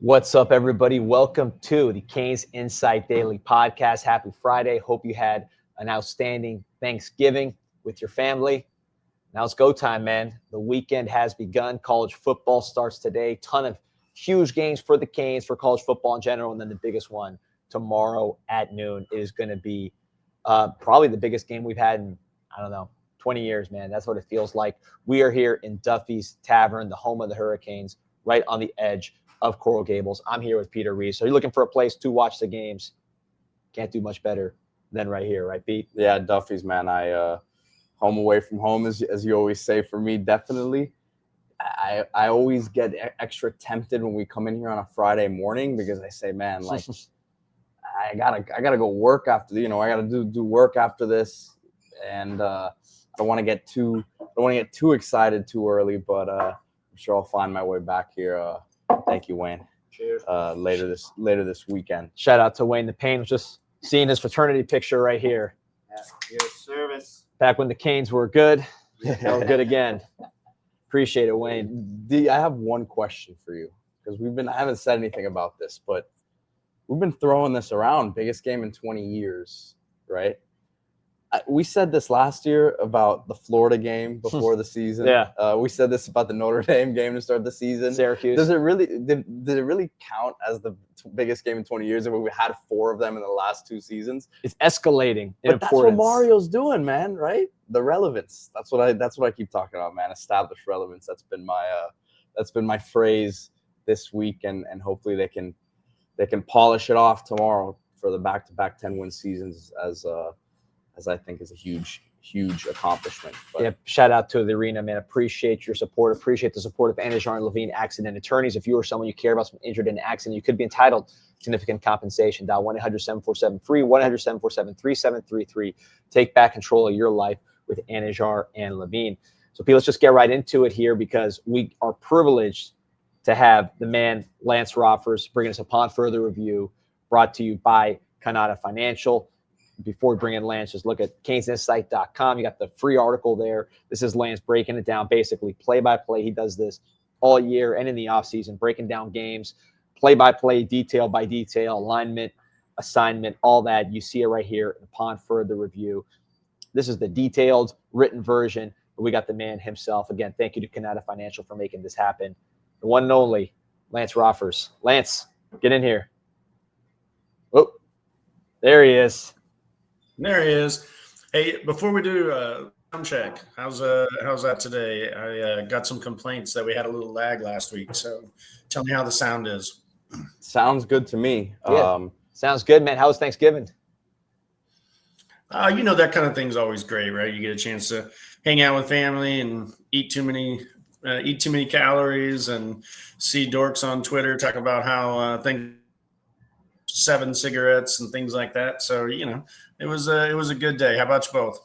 What's up, everybody? Welcome to the CanesInSight Daily Podcast. Happy Friday. Hope you had an outstanding Thanksgiving with your family. Now it's go time, man. The weekend has begun. College football starts today. Ton of huge games for the Canes, for college football in general, and then the biggest one tomorrow at noon is going to be probably the biggest game we've had in, 20 years, man. That's what it feels like. We are here in Duffy's Tavern, the home of the Hurricanes, right on the edge of Coral Gables. I'm here with Peter Reese. So you're looking for a place to watch the games. Can't do much better than right here, right, Pete? Yeah, Duffy's, man. Home away from home, as you always say, for me, definitely. I always get extra tempted when we come in here on a Friday morning because I say, man, like I gotta go work after, I gotta do work after this, and I don't want to get too excited too early, but I'm sure I'll find my way back here. Thank you, Wayne. Cheers. Later this weekend. Shout out to Wayne. The Pain was just seeing his fraternity picture right here. Your service. Back when the Canes were good, now we're good again. Appreciate it, Wayne. I have one question for you because I haven't said anything about this, but we've been throwing this around. Biggest game in 20 years, right? We said this last year about the Florida game before the season. Yeah. We said this about the Notre Dame game to start the season. Syracuse. Did it really count as the biggest game in 20 years? And we had 4 of them in the last 2 seasons. It's escalating in But that's importance. what Mario's doing, man. Right? The relevance. That's what I keep talking about, man. Established relevance. That's been my phrase this week, and hopefully they can polish it off tomorrow for the back-to-back 10-win seasons as I think is a huge accomplishment. But yeah, shout out to the arena, man. Appreciate your support. Appreciate the support of Anajar and Levine Accident Attorneys. If you or someone you care about someone injured in an accident, you could be entitled to significant compensation. Dial 1-800-747-FREE, 1-800-747-3733. Take back control of your life with Anajar and Levine. So, Pete, let's just get right into it here because we are privileged to have the man, Lance Roffers, bringing us Upon Further Review, brought to you by Canada Financial. Before we bring in Lance, just look at CanesInSight.com. You got the free article there. This is Lance breaking it down, basically play-by-play. He does this all year and in the offseason, breaking down games, play-by-play, detail by detail, alignment, assignment, all that. You see it right here Upon Further Review. This is the detailed written version, but we got the man himself. Again, thank you to Canada Financial for making this happen. The one and only Lance Roffers. Lance, get in here. Oh, there he is. There he is. Hey, before we do sound check, how's that today? I got some complaints that we had a little lag last week, so tell me how the sound is. sounds good to me. Yeah. Sounds good, man. How was Thanksgiving? That kind of thing's always great, right? You get a chance to hang out with family and eat too many calories and see dorks on Twitter talk about how 7 cigarettes and things like that. So, it was a good day. How about you both?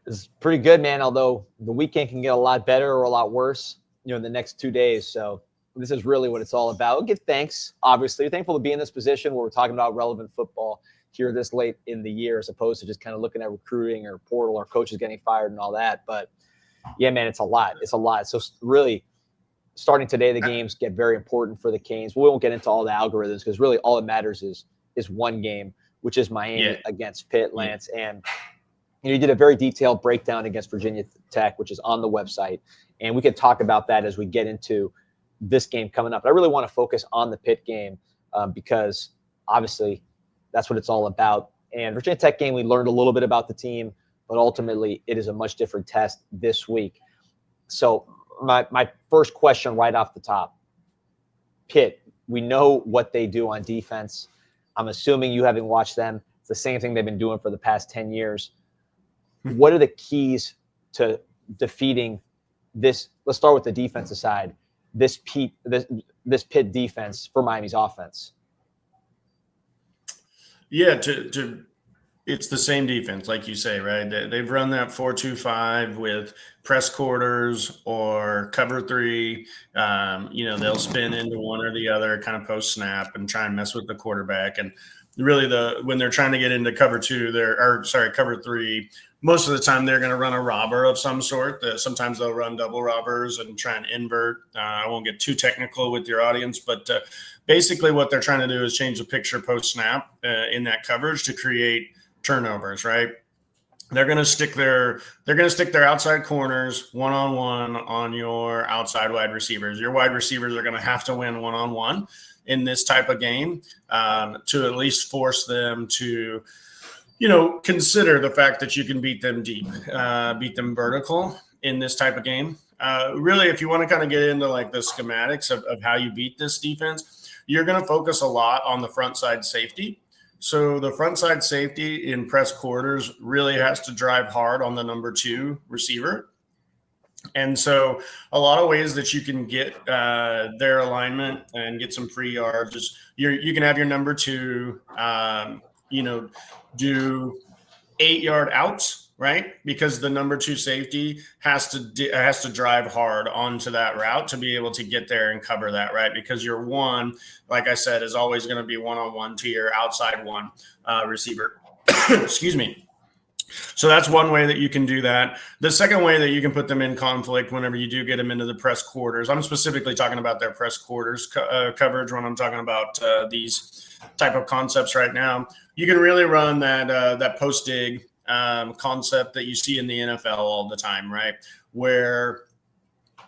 It's pretty good, man, although the weekend can get a lot better or a lot worse, in the next 2 days. So this is really what it's all about. We'll give thanks, obviously. We're thankful to be in this position where we're talking about relevant football here this late in the year, as opposed to just kind of looking at recruiting or portal or coaches getting fired and all that. But, yeah, man, it's a lot. It's a lot. So really, starting today, the games get very important for the Canes. We won't get into all the algorithms because really all that matters is one game, which is Miami against Pitt, Lance. And you did a very detailed breakdown against Virginia Tech, which is on the website. And we can talk about that as we get into this game coming up. But I really want to focus on the Pitt game because obviously that's what it's all about. And Virginia Tech game, we learned a little bit about the team, but ultimately it is a much different test this week. So my first question right off the top, Pitt, we know what they do on defense. I'm assuming you haven't watched them. It's the same thing they've been doing for the past 10 years. What are the keys to defeating this? Let's start with the defensive side. This Pitt defense for Miami's offense. Yeah, to It's the same defense, like you say, right? They've run that 4-2-5 with press quarters or cover three. They'll spin into one or the other, kind of post snap, and try and mess with the quarterback. And really, when they're trying to get into cover cover three, most of the time they're going to run a robber of some sort. Sometimes they'll run double robbers and try and invert. I won't get too technical with your audience, but basically what they're trying to do is change the picture post snap in that coverage to create turnovers, right? They're going to stick their outside corners one-on-one on your outside wide receivers. Your wide receivers are going to have to win one-on-one in this type of game to at least force them to, consider the fact that you can beat them deep, beat them vertical in this type of game. Really, if you want to kind of get into like the schematics of how you beat this defense, you're going to focus a lot on the front side safety. So the front side safety in press quarters really has to drive hard on the number 2 receiver. And so a lot of ways that you can get their alignment and get some free yards is you can have your number 2, do 8-yard outs, right? Because the number 2 safety has to drive hard onto that route to be able to get there and cover that, right? Because your 1, like I said, is always going to be one-on-one to your outside 1 receiver. Excuse me. So that's one way that you can do that. The second way that you can put them in conflict whenever you do get them into the press quarters, I'm specifically talking about their press quarters coverage when I'm talking about these type of concepts right now. You can really run that post dig concept that you see in the NFL all the time, right? Where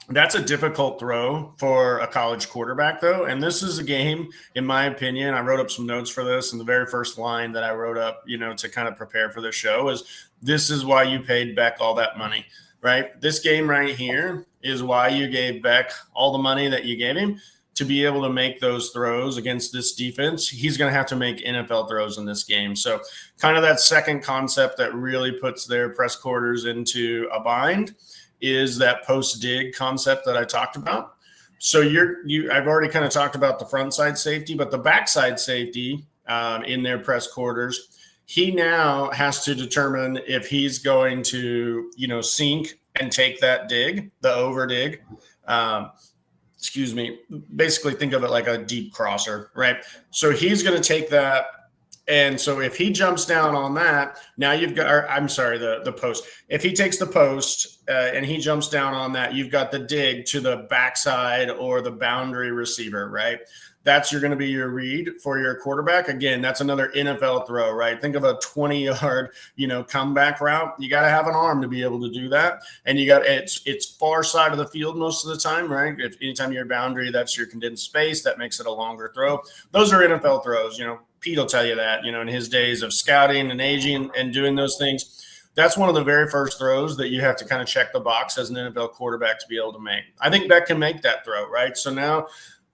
that's a difficult throw for a college quarterback, though. And this is a game, in my opinion, I wrote up some notes for this. And the very first line that I wrote up, to kind of prepare for the show is, this is why you paid Beck all that money, right? This game right here is why you gave Beck all the money that you gave him to be able to make those throws against this defense. He's going to have to make NFL throws in this game. So kind of that second concept that really puts their press quarters into a bind is that post dig concept that I talked about. So I've already kind of talked about the front side safety, but the backside safety in their press quarters, he now has to determine if he's going to, sink and take that dig, the over dig. Basically think of it like a deep crosser, right? So he's going to take that. And so if he jumps down on that, now you've got, the post. If he takes the post and he jumps down on that, you've got the dig to the backside or the boundary receiver, right? That's going to be your read for your quarterback. Again, that's another NFL throw, right? Think of a 20-yard, comeback route. You got to have an arm to be able to do that. And it's far side of the field most of the time, right? Anytime you're boundary, that's your condensed space. That makes it a longer throw. Those are NFL throws, Pete will tell you that, in his days of scouting and aging and doing those things. That's one of the very first throws that you have to kind of check the box as an NFL quarterback to be able to make. I think Beck can make that throw, right? So now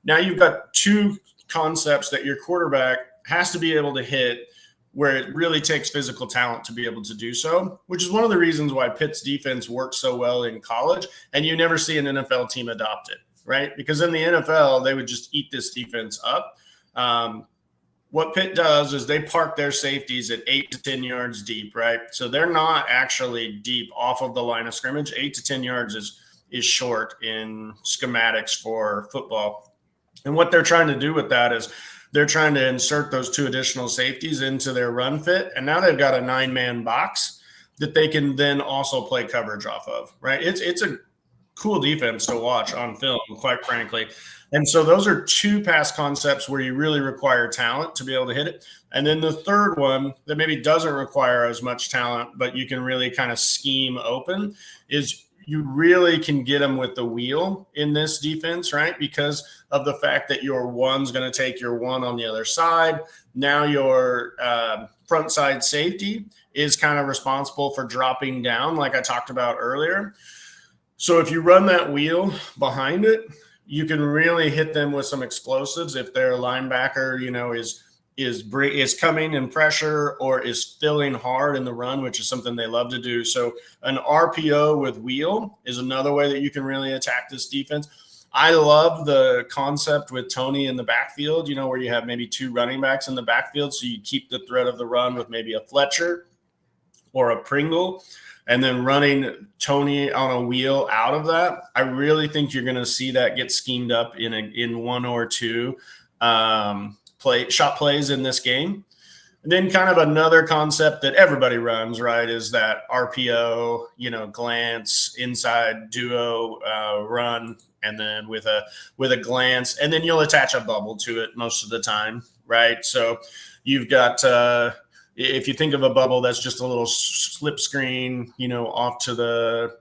you've got 2 concepts that your quarterback has to be able to hit where it really takes physical talent to be able to do so, which is one of the reasons why Pitt's defense works so well in college, and you never see an NFL team adopt it, right? Because in the NFL, they would just eat this defense up. What Pitt does is they park their safeties at 8 to 10 yards deep, right? So they're not actually deep off of the line of scrimmage. 8 to 10 yards is short in schematics for football. And what they're trying to do with that is they're trying to insert those 2 additional safeties into their run fit. And now they've got a 9-man box that they can then also play coverage off of, right? It's a cool defense to watch on film, quite frankly. And so those are 2 pass concepts where you really require talent to be able to hit it. And then the third one that maybe doesn't require as much talent, but you can really kind of scheme open is you really can get them with the wheel in this defense, right? Because of the fact that your 1's going to take your 1 on the other side. Now your front side safety is kind of responsible for dropping down, like I talked about earlier. So if you run that wheel behind it, you can really hit them with some explosives if their linebacker, is coming in pressure or is filling hard in the run, which is something they love to do. So an RPO with wheel is another way that you can really attack this defense. I love the concept with Tony in the backfield, where you have maybe 2 running backs in the backfield. So you keep the threat of the run with maybe a Fletcher or a Pringle, and then running Tony on a wheel out of that. I really think you're going to see that get schemed up in 1 or 2 shot plays in this game. And then kind of another concept that everybody runs, right, is that RPO, glance, inside duo run, and then with a glance, and then you'll attach a bubble to it most of the time, right? So you've got if you think of a bubble, that's just a little slip screen, off to the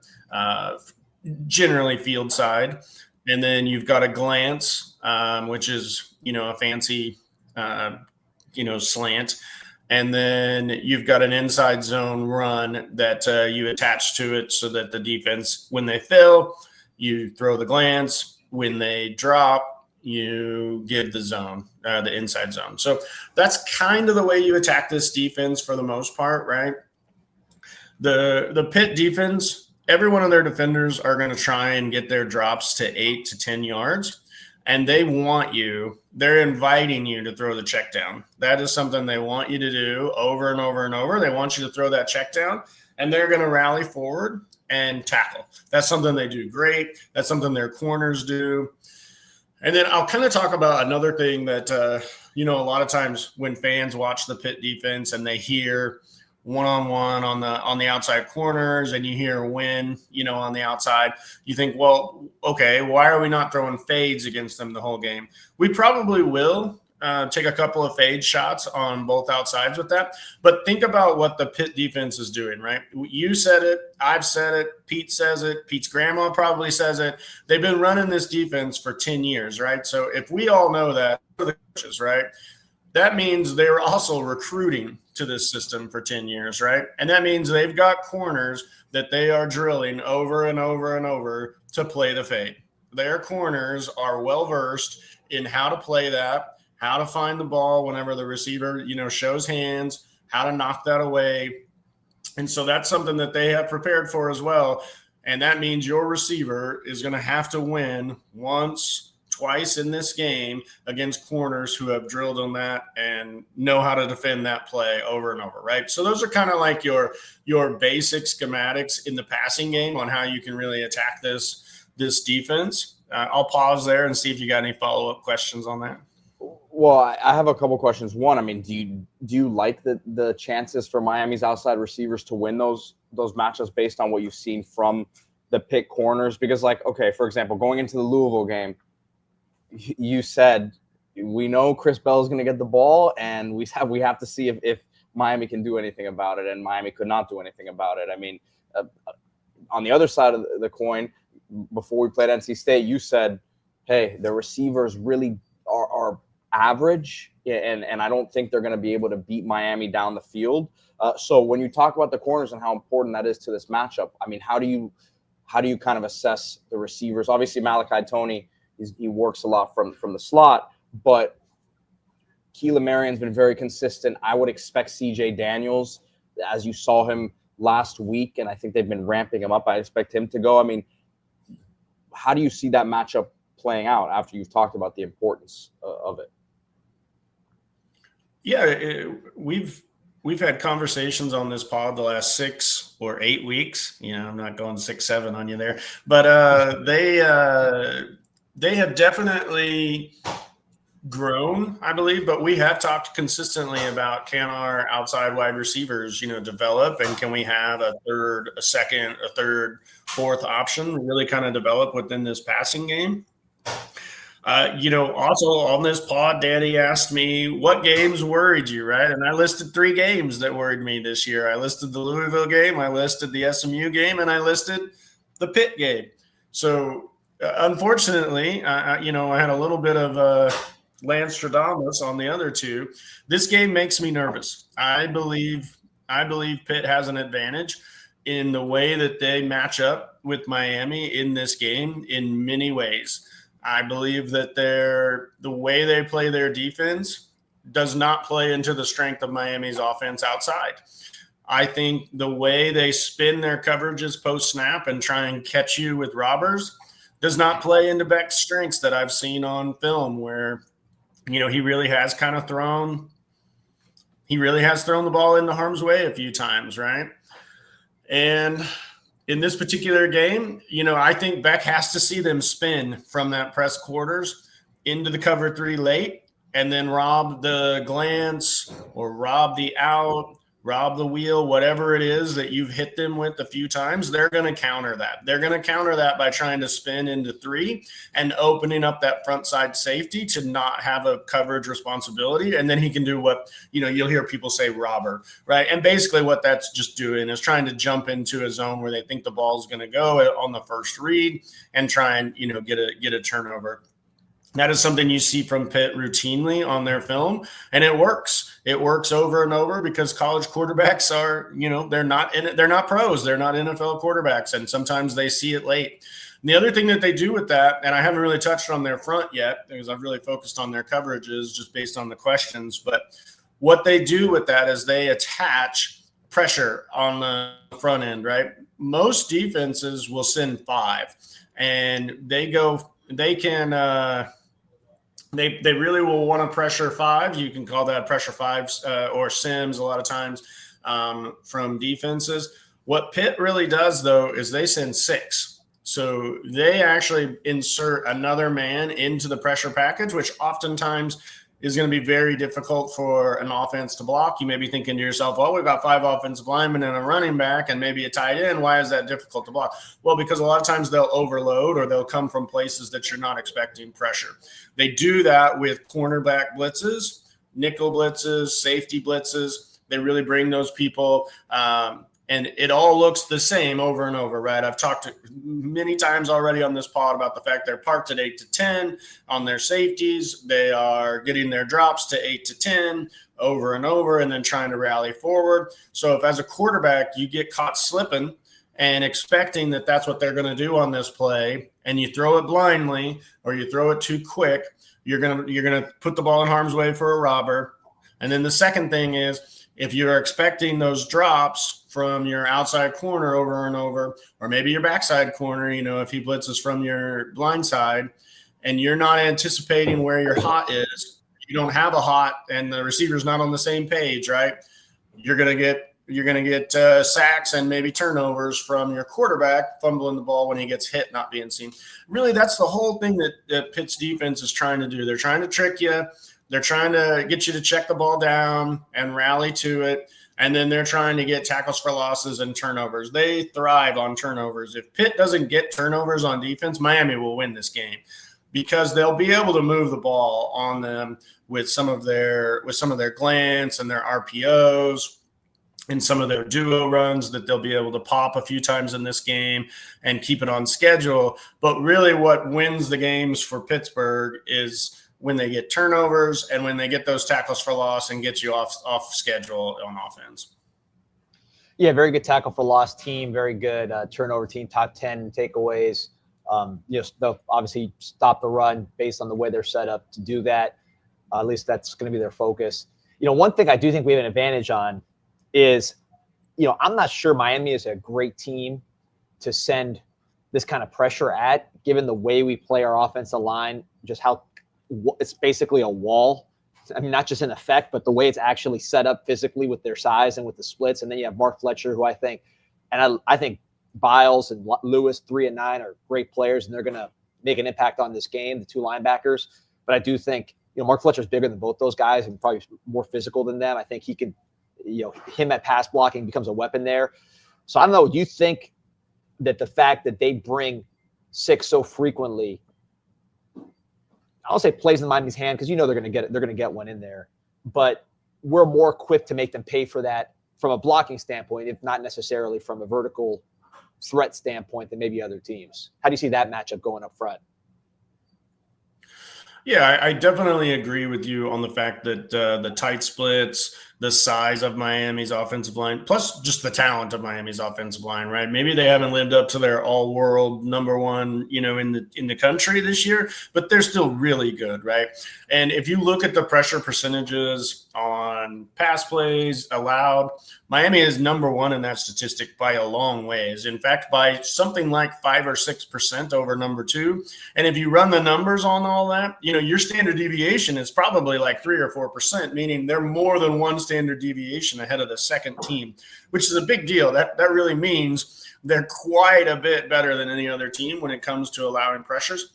generally field side. And then you've got a glance, which is, a fancy, slant. And then you've got an inside zone run that you attach to it so that the defense, when they fail, you throw the glance. When they drop, you give the zone, the inside zone. So that's kind of the way you attack this defense for the most part, right? The Pitt defense, every one of their defenders are going to try and get their drops to 8 to 10 yards. And they're inviting you to throw the check down. That is something they want you to do over and over and over. They want you to throw that check down, and they're going to rally forward and tackle. That's something they do great. That's something their corners do. And then I'll kind of talk about another thing that, a lot of times when fans watch the Pitt defense and they hear one-on-one on the outside corners and you hear win, on the outside, you think, well, okay, why are we not throwing fades against them the whole game? We probably will take a couple of fade shots on both outsides with that. But think about what the Pitt defense is doing, right? You said it. I've said it. Pete says it. Pete's grandma probably says it. They've been running this defense for 10 years, right? So if we all know that, the coaches, right, that means they're also recruiting to this system for 10 years, right? And that means they've got corners that they are drilling over and over and over to play the fade. Their corners are well-versed in how to play that, how to find the ball whenever the receiver, shows hands, how to knock that away. And so that's something that they have prepared for as well. And that means your receiver is going to have to win once, twice in this game against corners who have drilled on that and know how to defend that play over and over, right? So those are kind of like your basic schematics in the passing game on how you can really attack this defense. I'll pause there and see if you got any follow-up questions on that. Well, I have a couple questions. One, I mean, do you like the chances for Miami's outside receivers to win those matchups based on what you've seen from the Pitt corners? Because, like, okay, for example, going into the Louisville game, you said we know Chris Bell is going to get the ball, and we have to see if Miami can do anything about it, and Miami could not do anything about it. I mean, on the other side of the coin, before we played NC State, you said, hey, the receivers really are average, and I don't think they're going to be able to beat Miami down the field. So when you talk about the corners and how important that is to this matchup, I mean, how do you kind of assess the receivers? Obviously, Malachi Toney, he works a lot from the slot, but Keelan Marion's been very consistent. I would expect CJ Daniels, as you saw him last week, and I think they've been ramping him up. I expect him to go. I mean, how do you see that matchup playing out after you've talked about the importance of it? Yeah, we've had conversations on this pod the last 6 or 8 weeks. I'm not going 6, 7 on you there, but they have definitely grown, I believe. But we have talked consistently about, can our outside wide receivers, develop, and can we have a third, a second, a third, fourth option really kind of develop within this passing game? Also on this pod, Danny asked me what games worried you, right? And I listed 3 games that worried me this year. I listed the Louisville game, I listed the SMU game, and I listed the Pitt game. So unfortunately, I had a little bit of Lance Stradamus on the other 2. This game makes me nervous. I believe Pitt has an advantage in the way that they match up with Miami in this game in many ways. I believe that the way they play their defense does not play into the strength of Miami's offense outside. I think the way they spin their coverages post-snap and try and catch you with robbers, does not play into Beck's strengths that I've seen on film, where, you know, he really has thrown the ball into harm's way a few times, right? And in this particular game, you know, I think Beck has to see them spin from that press quarters into the cover 3 late, and then rob the glance or rob the out, rob the wheel, whatever it is that you've hit them with a few times. They're going to counter that. They're going to counter that by trying to spin into 3 and opening up that front side safety to not have a coverage responsibility. And then he can do what, you know, you'll hear people say robber, right? And basically what that's just doing is trying to jump into a zone where they think the ball is going to go on the first read and try and, you know, get a turnover. That is something you see from Pitt routinely on their film, and it works. It works over and over because college quarterbacks are, you know, they're not pros. They're not NFL quarterbacks, and sometimes they see it late. And the other thing that they do with that, and I haven't really touched on their front yet because I've really focused on their coverages just based on the questions, but what they do with that is they attach pressure on the front end, right? Most defenses will send 5, and they really will want to pressure 5. You can call that pressure 5s or sims a lot of times from defenses. What Pitt really does, though, is they send 6. So they actually insert another man into the pressure package, which oftentimes is going to be very difficult for an offense to block. You may be thinking to yourself, well, we've got 5 offensive linemen and a running back and maybe a tight end. Why is that difficult to block? Well, because a lot of times they'll overload or they'll come from places that you're not expecting pressure. They do that with cornerback blitzes, nickel blitzes, safety blitzes. They really bring those people and it all looks the same over and over, right? I've talked many times already on this pod about the fact they're parked at 8 to 10 on their safeties. They are getting their drops to 8 to 10 over and over and then trying to rally forward. So if as a quarterback you get caught slipping and expecting that that's what they're going to do on this play and you throw it blindly or you throw it too quick, you're going to put the ball in harm's way for a robber. And then the second thing is, if you're expecting those drops from your outside corner over and over, or maybe your backside corner, you know, if he blitzes from your blind side and you're not anticipating where your hot is, you don't have a hot and the receiver's not on the same page, right? You're going to get sacks and maybe turnovers from your quarterback fumbling the ball when he gets hit, not being seen. Really, that's the whole thing that Pitt's defense is trying to do. They're trying to trick you. They're trying to get you to check the ball down and rally to it. And then they're trying to get tackles for losses and turnovers. They thrive on turnovers. If Pitt doesn't get turnovers on defense, Miami will win this game because they'll be able to move the ball on them with some of their glance and their RPOs and some of their duo runs that they'll be able to pop a few times in this game and keep it on schedule. But really what wins the games for Pittsburgh is when they get turnovers and when they get those tackles for loss and get you off schedule on offense. Yeah, very good tackle for loss team, very good turnover team, top 10 takeaways. They'll obviously stop the run based on the way they're set up to do that. At least that's going to be their focus. You know, one thing I do think we have an advantage on is, you know, I'm not sure Miami is a great team to send this kind of pressure at, given the way we play our offensive line, just how it's basically a wall. I mean, not just in effect, but the way it's actually set up physically with their size and with the splits. And then you have Mark Fletcher, who I think Biles and Lewis, 3 and 9, are great players, and they're going to make an impact on this game, the 2 linebackers. But I do think, you know, Mark Fletcher's bigger than both those guys and probably more physical than them. I think he could, you know, him at pass blocking becomes a weapon there. So I don't know. Do you think that the fact that they bring 6 so frequently, I'll say plays in Miami's hand, because you know they're going to get it. They're going to get one in there, but we're more equipped to make them pay for that from a blocking standpoint, if not necessarily from a vertical threat standpoint, than maybe other teams. How do you see that matchup going up front? Yeah, I definitely agree with you on the fact that the tight splits, the size of Miami's offensive line, plus just the talent of Miami's offensive line, right? Maybe they haven't lived up to their all-world number one, in the country this year, but they're still really good, right? And if you look at the pressure percentages on pass plays allowed, Miami is number one in that statistic by a long ways. In fact, by something like 5 or 6% over number two. And if you run the numbers on all that, your standard deviation is probably like 3 or 4%, meaning they're more than one standard deviation ahead of the second team, which is a big deal. That really means they're quite a bit better than any other team when it comes to allowing pressures.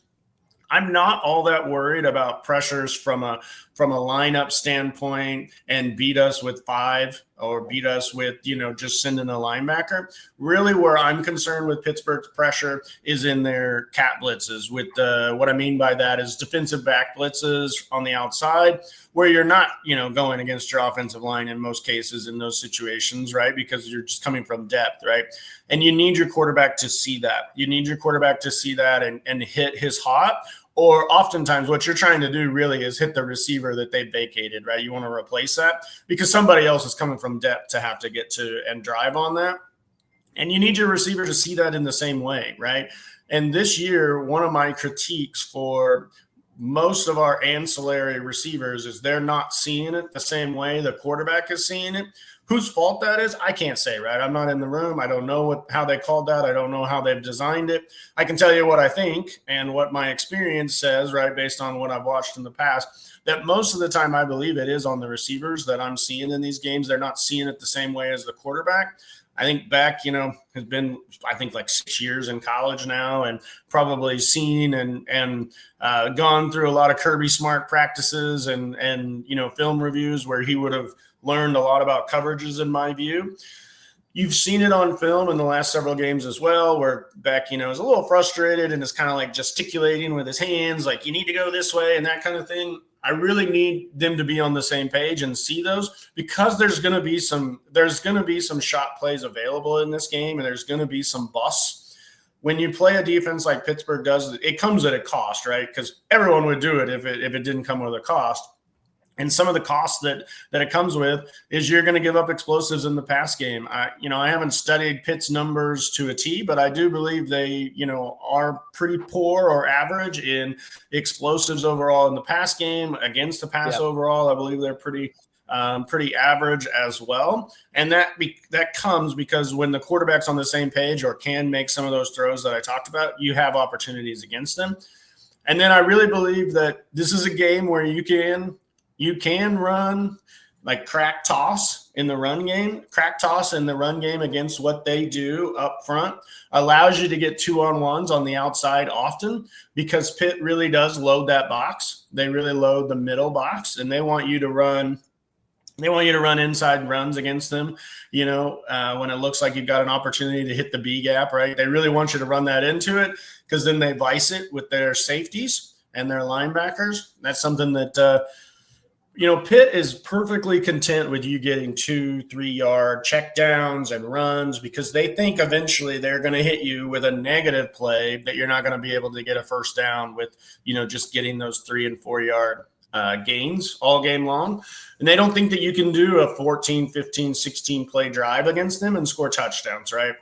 I'm not all that worried about pressures from a lineup standpoint and beat us with 5 or beat us with, just sending a linebacker. Really where I'm concerned with Pittsburgh's pressure is in their cat blitzes. With what I mean by that is defensive back blitzes on the outside where you're not, going against your offensive line in most cases in those situations, right? Because you're just coming from depth, right? And you need your quarterback to see that. You need your quarterback to see that and hit his hot. Or oftentimes what you're trying to do really is hit the receiver that they vacated, right? You want to replace that because somebody else is coming from depth to have to get to and drive on that. And you need your receiver to see that in the same way, right? And this year, one of my critiques for most of our ancillary receivers is they're not seeing it the same way the quarterback is seeing it. Whose fault that is, I can't say, right? I'm not in the room. I don't know how they called that. I don't know how they've designed it. I can tell you what I think and what my experience says, right, based on what I've watched in the past, that most of the time I believe it is on the receivers that I'm seeing in these games. They're not seeing it the same way as the quarterback. I think Beck, has been, I think, like 6 years in college now and probably seen and gone through a lot of Kirby Smart practices and film reviews where he would have learned a lot about coverages, in my view. You've seen it on film in the last several games as well, where Beck, is a little frustrated and is kind of like gesticulating with his hands, like you need to go this way and that kind of thing. I really need them to be on the same page and see those because there's going to be some shot plays available in this game and there's going to be some busts. When you play a defense like Pittsburgh does, it comes at a cost, right? Because everyone would do it if it didn't come with a cost. And some of the costs that it comes with is you're going to give up explosives in the pass game. I haven't studied Pitt's numbers to a T, but I do believe they, are pretty poor or average in explosives overall in the pass game against the pass overall. I believe they're pretty average as well. And that comes because when the quarterback's on the same page or can make some of those throws that I talked about, you have opportunities against them. And then I really believe that this is a game where you can run like crack toss in the run game. Crack toss in the run game against what they do up front allows you to get 2-on-1s on the outside often because Pitt really does load that box. They really load the middle box, and they want you to run inside runs against them, when it looks like you've got an opportunity to hit the B gap, right? They really want you to run that into it because then they vice it with their safeties and their linebackers. That's something that Pitt is perfectly content with you getting 2-3 yard check downs and runs because they think eventually they're going to hit you with a negative play that you're not going to be able to get a first down with, just getting those 3 and 4 yard gains all game long. And they don't think that you can do a 14, 15, 16 play drive against them and score touchdowns, right?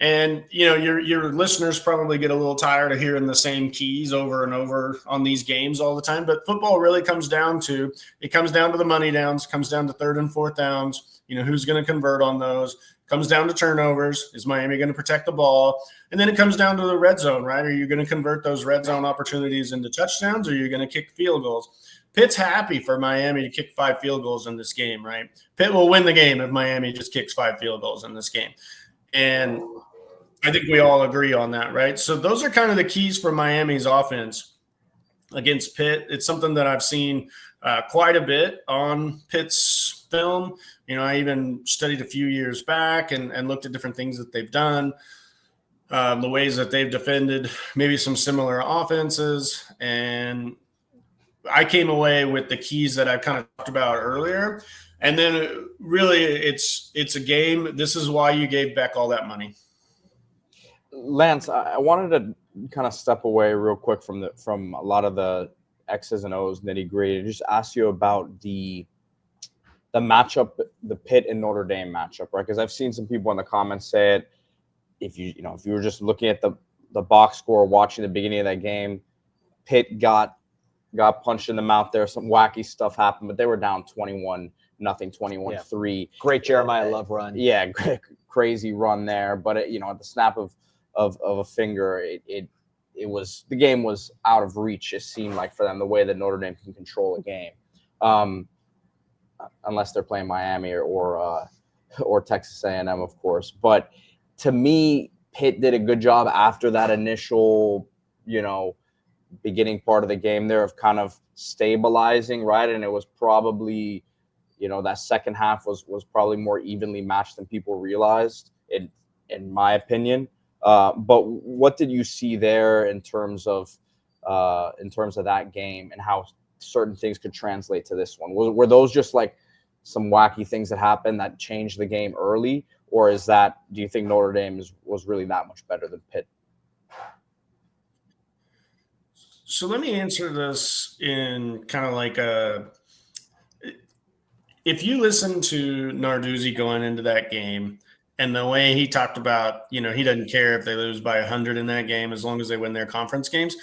And, your listeners probably get a little tired of hearing the same keys over and over on these games all the time. But football really comes down to the money downs, comes down to 3rd and 4th downs, who's going to convert on those, comes down to turnovers. Is Miami going to protect the ball? And then it comes down to the red zone, right? Are you going to convert those red zone opportunities into touchdowns, or are you going to kick field goals? Pitt's happy for Miami to kick 5 field goals in this game, right? Pitt will win the game if Miami just kicks 5 field goals in this game. And I think we all agree on that, right? So those are kind of the keys for Miami's offense against Pitt. It's something that I've seen quite a bit on Pitt's film. I even studied a few years back and looked at different things that they've done, the ways that they've defended maybe some similar offenses. And I came away with the keys that I kind of talked about earlier. And then really it's a game. This is why you gave Beck all that money. Lance, I wanted to kind of step away real quick from a lot of the X's and O's nitty gritty and just ask you about the the matchup, the Pitt and Notre Dame matchup, right? Because I've seen some people in the comments say it. If you were just looking at the box score, watching the beginning of that game, Pitt got punched in the mouth there. Some wacky stuff happened, but they were down 21-0, 21-3. Great Jeremiah Love run. Yeah, crazy run there. But at the snap of a finger, the game was out of reach. It seemed like for them, the way that Notre Dame can control a game, unless they're playing Miami or Texas A&M, of course. But to me, Pitt did a good job after that initial, beginning part of the game there of kind of stabilizing, right? And it was probably, that second half was probably more evenly matched than people realized, in my opinion. But what did you see there in terms of that game and how certain things could translate to this one? Were those just like some wacky things that happened that changed the game early, or do you think Notre Dame was really that much better than Pitt? So let me answer this in kind of like if you listen to Narduzzi going into that game and the way he talked about, he doesn't care if they lose by 100 in that game as long as they win their conference games,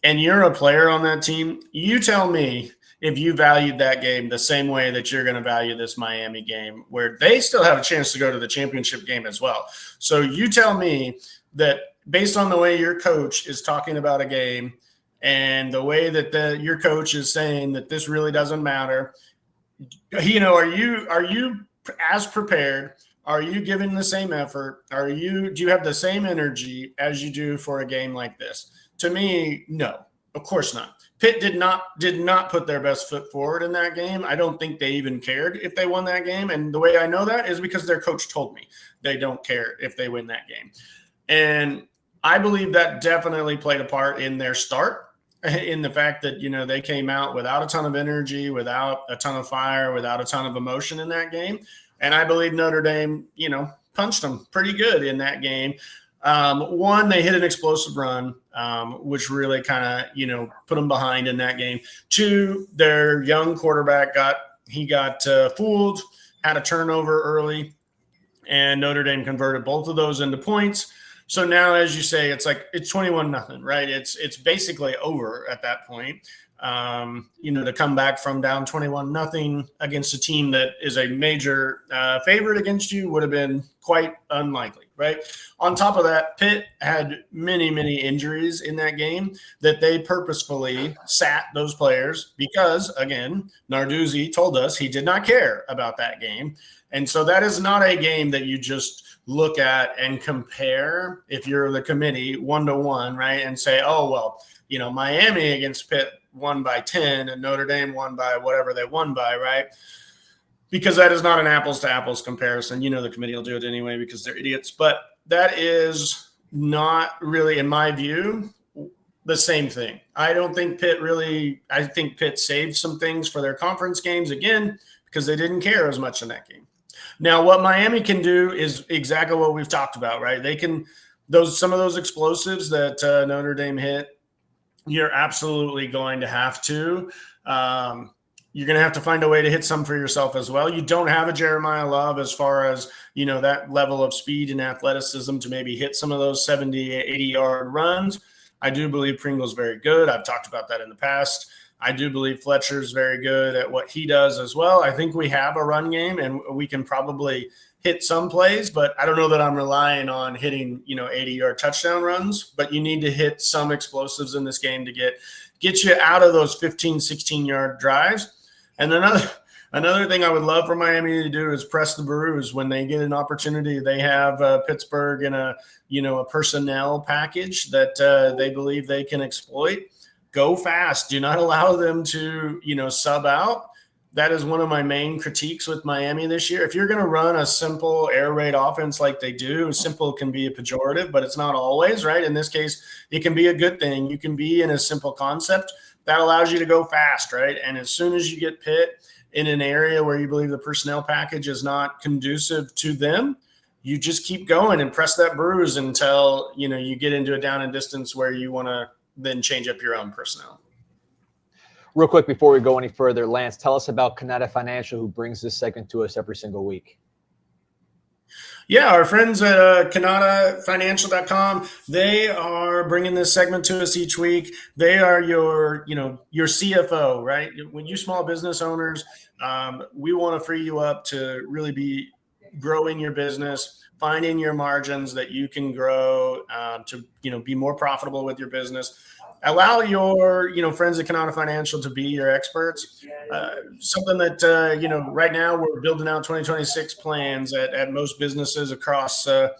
and you're a player on that team, you tell me if you valued that game the same way that you're going to value this Miami game, where they still have a chance to go to the championship game as well. So you tell me that based on the way your coach is talking about a game and the way that your coach is saying that this really doesn't matter, are you as prepared? Are you giving the same effort? Do you have the same energy as you do for a game like this? To me, no, of course not. Pitt did not put their best foot forward in that game. I don't think they even cared if they won that game. And the way I know that is because their coach told me they don't care if they win that game. And I believe that definitely played a part in their start, in the fact that, they came out without a ton of energy, without a ton of fire, without a ton of emotion in that game. And I believe Notre Dame, punched them pretty good in that game. One, they hit an explosive run, which really kind of, put them behind in that game. Two, their young quarterback got fooled, had a turnover early, and Notre Dame converted both of those into points. So now, as you say, it's 21-0, right? It's basically over at that point. To come back from down 21-0 against a team that is a major favorite against you would have been quite unlikely, right? On top of that, Pitt had many, many injuries in that game that they purposefully sat those players because, again, Narduzzi told us he did not care about that game. And so that is not a game that you just look at and compare if you're the committee 1-to-1, right? And say, oh, well, Miami against Pitt won by 10 and Notre Dame won by whatever they won by, right? Because that is not an apples to apples comparison. The committee will do it anyway because they're idiots. But that is not really, in my view, the same thing. I think Pitt saved some things for their conference games again because they didn't care as much in that game. Now, what Miami can do is exactly what we've talked about, right? They can some of those explosives that Notre Dame hit. You're absolutely going to have to. You're going to have to find a way to hit some for yourself as well. You don't have a Jeremiah Love as far as, that level of speed and athleticism to maybe hit some of those 70, 80-yard runs. I do believe Pringle's very good. I've talked about that in the past. I do believe Fletcher's very good at what he does as well. I think we have a run game and we can probably hit some plays, but I don't know that I'm relying on hitting, 80-yard touchdown runs, but you need to hit some explosives in this game to get you out of those 15, 16-yard drives. And another thing I would love for Miami to do is press the Brews when they get an opportunity. They have Pittsburgh in a personnel package that they believe they can exploit. Go fast. Do not allow them to, sub out. That is one of my main critiques with Miami this year. If you're going to run a simple air raid offense like they do, simple can be a pejorative, but it's not always, right? In this case, it can be a good thing. You can be in a simple concept that allows you to go fast, right? And as soon as you get Pitt in an area where you believe the personnel package is not conducive to them, you just keep going and press that bruise until, you get into a down and distance where you want to then change up your own personnel. Real quick before we go any further, Lance, tell us about Canada Financial, who brings this segment to us every single week. Yeah, our friends at CanadaFinancial.com, they are bringing this segment to us each week. They are your CFO, right? When you small business owners, we want to free you up to really be growing your business, finding your margins that you can grow to be more profitable with your business. Allow your friends at Canada Financial to be your experts. Something that right now we're building out 2026 plans at most businesses across the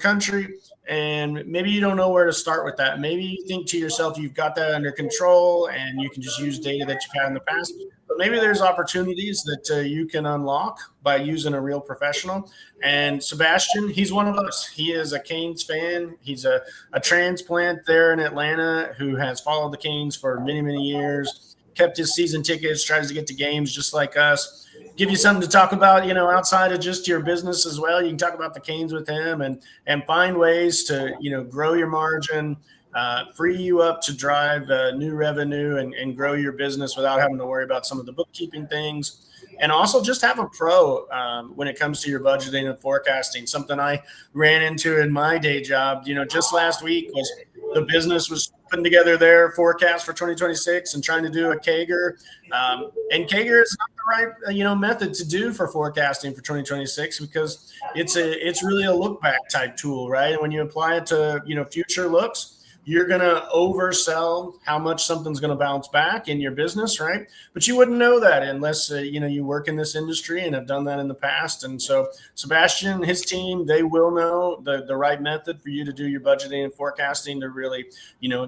country, and maybe you don't know where to start with that. Maybe you think to yourself you've got that under control and you can just use data that you've had in the past. But maybe there's opportunities that you can unlock by using a real professional. And Sebastian, he's one of us. He is a Canes fan. He's a transplant there in Atlanta who has followed the Canes for many, many years, kept his season tickets, tries to get to games just like us. Give you something to talk about, outside of just your business as well. You can talk about the Canes with him and find ways to, grow your margin, free you up to drive new revenue and grow your business without having to worry about some of the bookkeeping things. And also just have a pro when it comes to your budgeting and forecasting. Something I ran into in my day job, just last week was the business was putting together their forecast for 2026 and trying to do a CAGR. And CAGR is not the right, method to do for forecasting for 2026 because it's really a look back type tool, right? And when you apply it to, future looks, you're going to oversell how much something's going to bounce back in your business, right? But you wouldn't know that unless, you work in this industry and have done that in the past. And so Sebastian and his team, they will know the right method for you to do your budgeting and forecasting to really,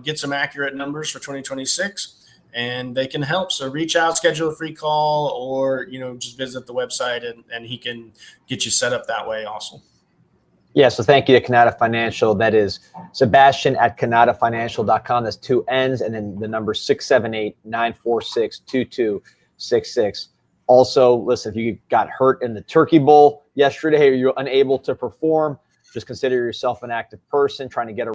get some accurate numbers for 2026. And they can help. So reach out, schedule a free call, or, just visit the website and he can get you set up that way also. Yeah, so thank you to Canada Financial. That is Sebastian at CanadaFinancial.com. That's 2 N's and then the number 678-946-2266. Also, listen, if you got hurt in the Turkey Bowl yesterday or you're unable to perform, just consider yourself an active person trying to get a